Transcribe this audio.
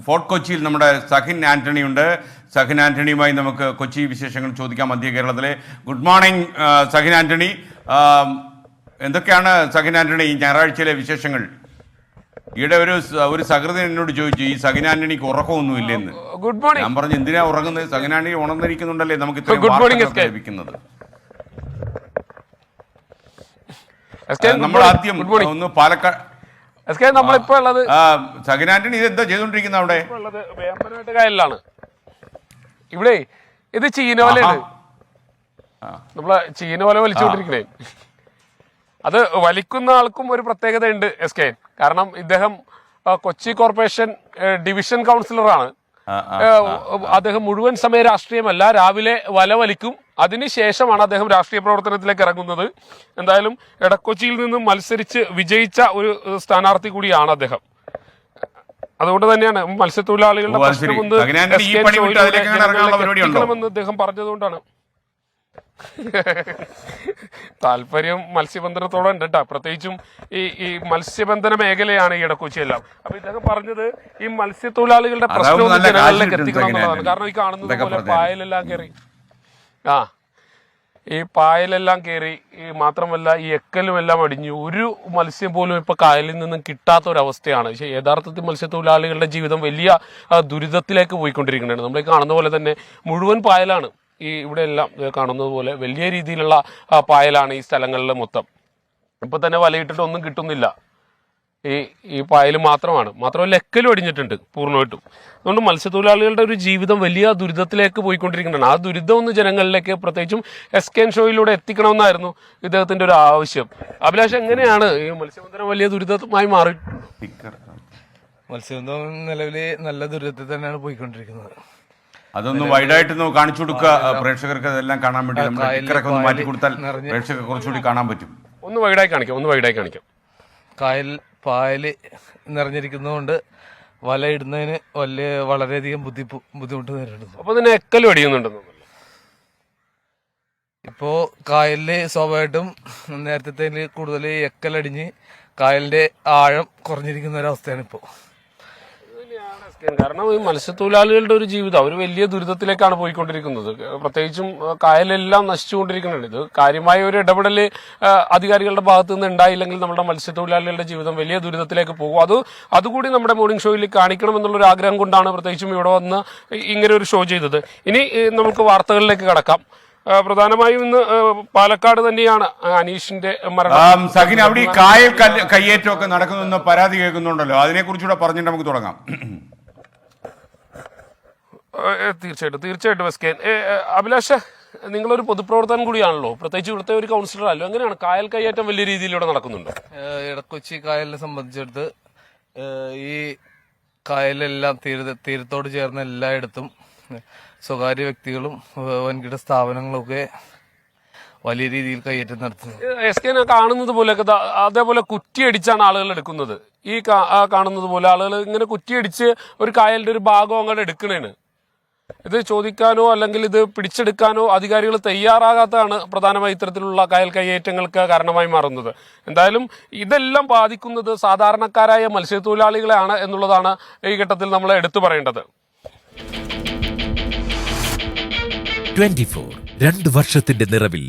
Fort കൊച്ചിയിൽ നമ്മുടെ സഹിൻ ആന്റണി ഉണ്ട്. സഹിൻ ആന്റണിയുമായി നമുക്ക് കൊച്ചി വിശേഷങ്ങൾ ചോദിക്കാം. മധ്യ കേരളത്തിലെ ഗുഡ് മോർണിംഗ് സഹിൻ ആന്റണി. എന്തൊക്കെയാണ് സഹിൻ ആന്റണി ഈ ഞായറാഴ്ചയിലെ വിശേഷങ്ങൾ? ഈയിടെ ഒരു സഹൃദയൻ എന്നോട് ചോദിച്ചു, ഈ സഹിൻ ആന്റണിക്ക് ഉറക്കമൊന്നും ഇല്ലെന്ന്. Good morning. ഞാൻ പറഞ്ഞു, എന്തിനാ ഉറങ്ങുന്നത്? സഹിൻ ആന്റണി ഉണർന്നിരിക്കുന്നുണ്ടല്ലേ നമുക്ക് ലഭിക്കുന്നത്. നമ്മൾ ആദ്യം ഒന്ന് പാലക്കാട് നമ്മളിപ്പോ ഉള്ളത് സഹിൻ ആന്റണി ഇത് എന്താ ചെയ്തോണ്ടിരിക്കുന്നത് അവിടെ? കായലിലാണ്. ഇവിടെ ഇത് ചീനവലയാണ്. നമ്മളെ ചീനവല വലിച്ചുകൊണ്ടിരിക്കണേ. അത് വലിക്കുന്ന ആൾക്കും ഒരു പ്രത്യേകത ഉണ്ട് SK. കാരണം ഇദ്ദേഹം കൊച്ചി കോർപ്പറേഷൻ ഡിവിഷൻ കൗൺസിലറാണ്. അദ്ദേഹം മുഴുവൻ സമയ രാഷ്ട്രീയമല്ല, രാവിലെ വല വലിക്കും, അതിനുശേഷമാണ് അദ്ദേഹം രാഷ്ട്രീയ പ്രവർത്തനത്തിലേക്ക് ഇറങ്ങുന്നത്. എന്തായാലും എടക്കൊച്ചിയിൽ നിന്നും മത്സരിച്ച് വിജയിച്ച ഒരു സ്ഥാനാർത്ഥി കൂടിയാണ് അദ്ദേഹം. അതുകൊണ്ട് തന്നെയാണ് മത്സ്യത്തൊഴിലാളികളുടെ പ്രശ്നമെന്ന് അദ്ദേഹം പറഞ്ഞതുകൊണ്ടാണ്. താല്പര്യം മത്സ്യബന്ധനത്തോടെ ഉണ്ട് കേട്ടോ. പ്രത്യേകിച്ചും ഈ മത്സ്യബന്ധന മേഖലയാണ് ഈ ഇടക്കൊച്ചിയെല്ലാം. അപ്പൊ ഇദ്ദേഹം പറഞ്ഞത് ഈ മത്സ്യത്തൊഴിലാളികളുടെ പ്രശ്നം ജനങ്ങളിലേക്ക് എത്തിക്കണം എന്നുള്ളതാണ്. കാരണം ഈ കാണുന്നത് പോലെ പായലെല്ലാം കയറി ഈ പായലെല്ലാം കയറി, ഈ മാത്രമല്ല ഈ എക്കലും എല്ലാം അടിഞ്ഞു. ഒരു മത്സ്യം പോലും ഇപ്പൊ കായലിൽ നിന്നും കിട്ടാത്ത ഒരവസ്ഥയാണ്. പക്ഷേ യഥാർത്ഥത്തിൽ മത്സ്യത്തൊഴിലാളികളുടെ ജീവിതം വലിയ ദുരിതത്തിലേക്ക് പോയിക്കൊണ്ടിരിക്കുകയാണ്. നമ്മൾ ഈ കാണുന്ന പോലെ തന്നെ മുഴുവൻ പായലാണ്. ഈ ഇവിടെ എല്ലാം കാണുന്നത് പോലെ വലിയ രീതിയിലുള്ള പായലാണ് ഈ സ്ഥലങ്ങളിൽ മൊത്തം. ഇപ്പൊ തന്നെ വലയിട്ടിട്ട് ഒന്നും കിട്ടുന്നില്ല. ഈ പായൽ മാത്രമല്ല എക്കലും അടിഞ്ഞിട്ടുണ്ട് പൂർണ്ണമായിട്ടും. അതുകൊണ്ട് മത്സ്യത്തൊഴിലാളികളുടെ ഒരു ജീവിതം വലിയ ദുരിതത്തിലേക്ക് പോയിക്കൊണ്ടിരിക്കുന്നതാണ്. ആ ദുരിതം ഒന്ന് ജനങ്ങളിലേക്ക് പ്രത്യേകിച്ചും SK ഷോയിലൂടെ എത്തിക്കണമെന്നായിരുന്നു ഇദ്ദേഹത്തിന്റെ ഒരു ആവശ്യം. അഭിലാഷ്, എങ്ങനെയാണ് ഈ മത്സ്യബന്ധനം വലിയ ദുരിതമായി മാറി? മത്സ്യബന്ധനം നിലവിലെ നല്ല ദുരിതത്തിൽ തന്നെയാണ് പോയിക്കൊണ്ടിരിക്കുന്നത്. അതൊന്ന് വൈഡായിട്ട് കാണിച്ചു കൊടുക്കുക പ്രേക്ഷകർക്ക്, അതെല്ലാം കാണാൻ വേണ്ടി. നമ്മൾ മാറ്റി കൊടുത്താൽ പ്രേക്ഷകർക്ക് കുറച്ചുകൂടി കാണാൻ പറ്റും. ഒന്ന് വൈഡായി കാണിക്കാം. പായല് നിറഞ്ഞിരിക്കുന്നതുകൊണ്ട് വല ഇടുന്നതിന് വളരെയധികം ബുദ്ധിമുട്ട് നേരിടുന്നു. അപ്പൊ തന്നെ എക്കലും അടിയുന്നുണ്ടെന്ന്. ഇപ്പോ കായലില് സ്വാഭാവികമായിട്ടും നേരത്തെ കൂടുതൽ എക്കലടിഞ്ഞ് കായലിന്റെ ആഴം കുറഞ്ഞിരിക്കുന്ന ഒരവസ്ഥയാണ് ഇപ്പോ. കാരണം ഈ മത്സ്യത്തൊഴിലാളികളുടെ ഒരു ജീവിതം അവർ വലിയ ദുരിതത്തിലേക്കാണ് പോയിക്കൊണ്ടിരിക്കുന്നത്. പ്രത്യേകിച്ചും കായലെല്ലാം നശിച്ചുകൊണ്ടിരിക്കുന്നുണ്ട്. ഇത് കാര്യമായ ഒരു ഇടപെടൽ അധികാരികളുടെ ഭാഗത്തു നിന്ന് ഉണ്ടായില്ലെങ്കിൽ നമ്മുടെ മത്സ്യത്തൊഴിലാളികളുടെ ജീവിതം വലിയ ദുരിതത്തിലേക്ക് പോകും. അതുകൂടി നമ്മുടെ മോർണിംഗ് ഷോയിൽ കാണിക്കണം എന്നുള്ളൊരു ആഗ്രഹം കൊണ്ടാണ് പ്രത്യേകിച്ചും ഇവിടെ വന്ന് ഇങ്ങനെ ഒരു ഷോ ചെയ്തത്. ഇനി നമുക്ക് വാർത്തകളിലേക്ക് കടക്കാം. പ്രധാനമായും ഇന്ന് പാലക്കാട് തന്നെയാണ് അനീഷിന്റെ മരണം. സഹിൻ, അവിടെ ഈ കായൽ കയ്യേറ്റമൊക്കെ നടക്കുന്ന പരാതി കേൾക്കുന്നുണ്ടല്ലോ, അതിനെ കുറിച്ചുകൂടെ പറഞ്ഞിട്ട് നമുക്ക് തുടങ്ങാം. തീർച്ചയായിട്ടും SK. അഭിലാഷ്, നിങ്ങളൊരു പൊതുപ്രവർത്തകൻ കൂടിയാണല്ലോ, പ്രത്യേകിച്ച് ഇവിടുത്തെ ഒരു കൗൺസിലർ അല്ലോ. എങ്ങനെയാണ് കായൽ കയ്യേറ്റം വലിയ രീതിയിലൂടെ നടക്കുന്നുണ്ട്? ഇടക്കൊച്ചി കായലിനെ സംബന്ധിച്ചിടത്ത് ഈ കായലെല്ലാം തീരത്തോട് ചേർന്ന എല്ലായിടത്തും സ്വകാര്യ വ്യക്തികളും വൻകിട സ്ഥാപനങ്ങളൊക്കെ വലിയ രീതിയിൽ കയ്യേറ്റം നടത്തുന്നത്. SK കാണുന്നത് പോലെയൊക്കെ അതേപോലെ കുറ്റിയടിച്ചാണ് ആളുകൾ എടുക്കുന്നത്. ഈ കാണുന്നത് പോലെ ആളുകൾ ഇങ്ങനെ കുറ്റിയടിച്ച് ഒരു കായലിന്റെ ഒരു ഭാഗം അങ്ങോട്ട് എടുക്കണേണ്. ഇത് ചോദിക്കാനോ അല്ലെങ്കിൽ ഇത് പിടിച്ചെടുക്കാനോ അധികാരികൾ തയ്യാറാകാത്തതാണ് പ്രധാനമായി ഇത്തരത്തിലുള്ള കായൽ കയ്യേറ്റങ്ങൾക്ക് കാരണമായി മാറുന്നത്. എന്തായാലും ഇതെല്ലാം ബാധിക്കുന്നത് സാധാരണക്കാരായ മത്സ്യത്തൊഴിലാളികളെയാണ് എന്നുള്ളതാണ് ഈ ഘട്ടത്തിൽ നമ്മൾ എടുത്തു പറയേണ്ടത്. 24 2 വർഷത്തിന്റെ നിറവിൽ